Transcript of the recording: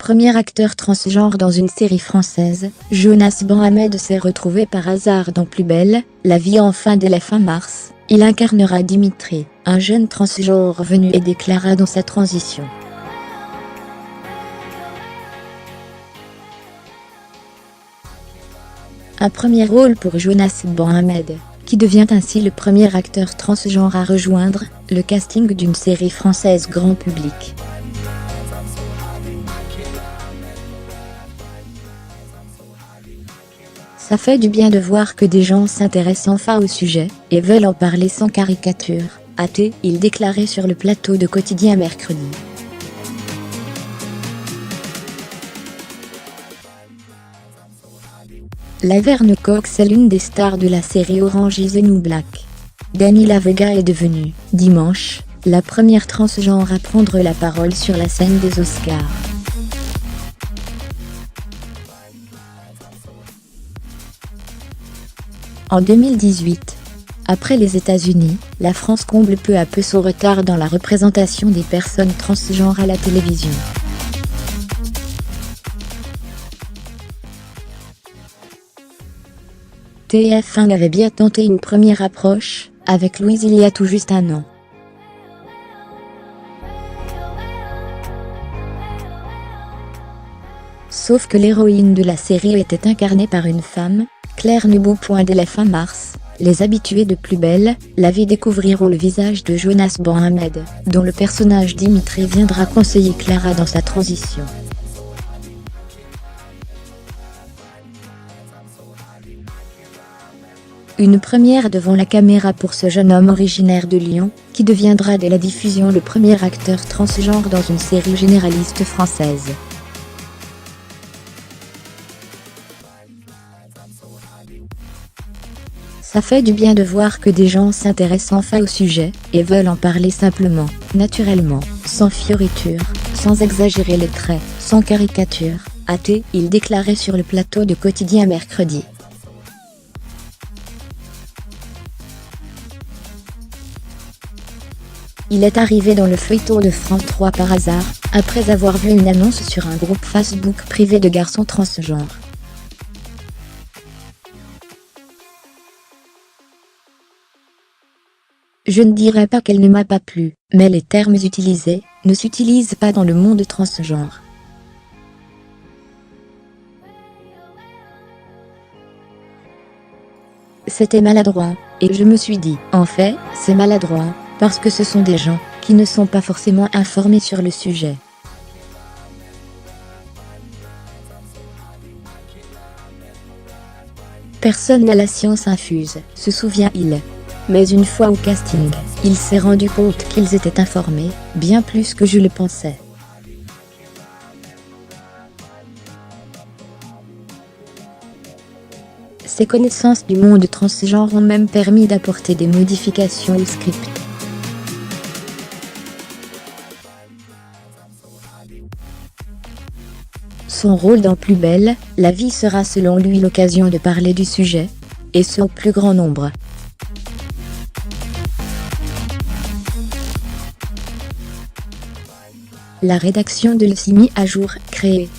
premier acteur transgenre dans une série française, Jonas Ban-Hamed s'est retrouvé par hasard dans Plus belle, la vie enfin dès la fin mars. Il incarnera Dimitri, un jeune transgenre venu et déclara dans sa transition. Un premier rôle pour Jonas Ban-Hamed, qui devient ainsi le premier acteur transgenre à rejoindre le casting d'une série française grand public. Ça fait du bien de voir que des gens s'intéressent enfin au sujet et veulent en parler sans caricature, a-t-il déclaré sur le plateau de Quotidien mercredi. Laverne Cox est l'une des stars de la série Orange is the New Black. Dani La Vega est devenue, dimanche, la première transgenre à prendre la parole sur la scène des Oscars. En 2018, après les États-Unis, la France comble peu à peu son retard dans la représentation des personnes transgenres à la télévision. TF1 avait bien tenté une première approche, avec Louise il y a tout juste un an. Sauf que l'héroïne de la série était incarnée par une femme, Claire Nubou. Dès la fin mars, les habitués de Plus belle, la vie découvriront le visage de Jonas Ban-Hamed, dont le personnage Dimitri viendra conseiller Clara dans sa transition. Une première devant la caméra pour ce jeune homme originaire de Lyon, qui deviendra dès la diffusion le premier acteur transgenre dans une série généraliste française. Ça fait du bien de voir que des gens s'intéressent enfin au sujet, et veulent en parler simplement, naturellement, sans fioriture, sans exagérer les traits, sans caricature, a-t-il déclaré sur le plateau de Quotidien mercredi. Il est arrivé dans le feuilleton de France 3 par hasard, après avoir vu une annonce sur un groupe Facebook privé de garçons transgenres. Je ne dirais pas qu'elle ne m'a pas plu, mais les termes utilisés ne s'utilisent pas dans le monde transgenre. C'était maladroit, et je me suis dit, en fait, c'est maladroit, parce que ce sont des gens qui ne sont pas forcément informés sur le sujet. Personne n'a la science infuse, se souvient-il. Mais une fois au casting, il s'est rendu compte qu'ils étaient informés, bien plus que je le pensais. Ses connaissances du monde transgenre ont même permis d'apporter des modifications au script. Son rôle dans Plus belle, la vie sera selon lui l'occasion de parler du sujet, et ce au plus grand nombre. La rédaction de Le s'est mis à jour, créée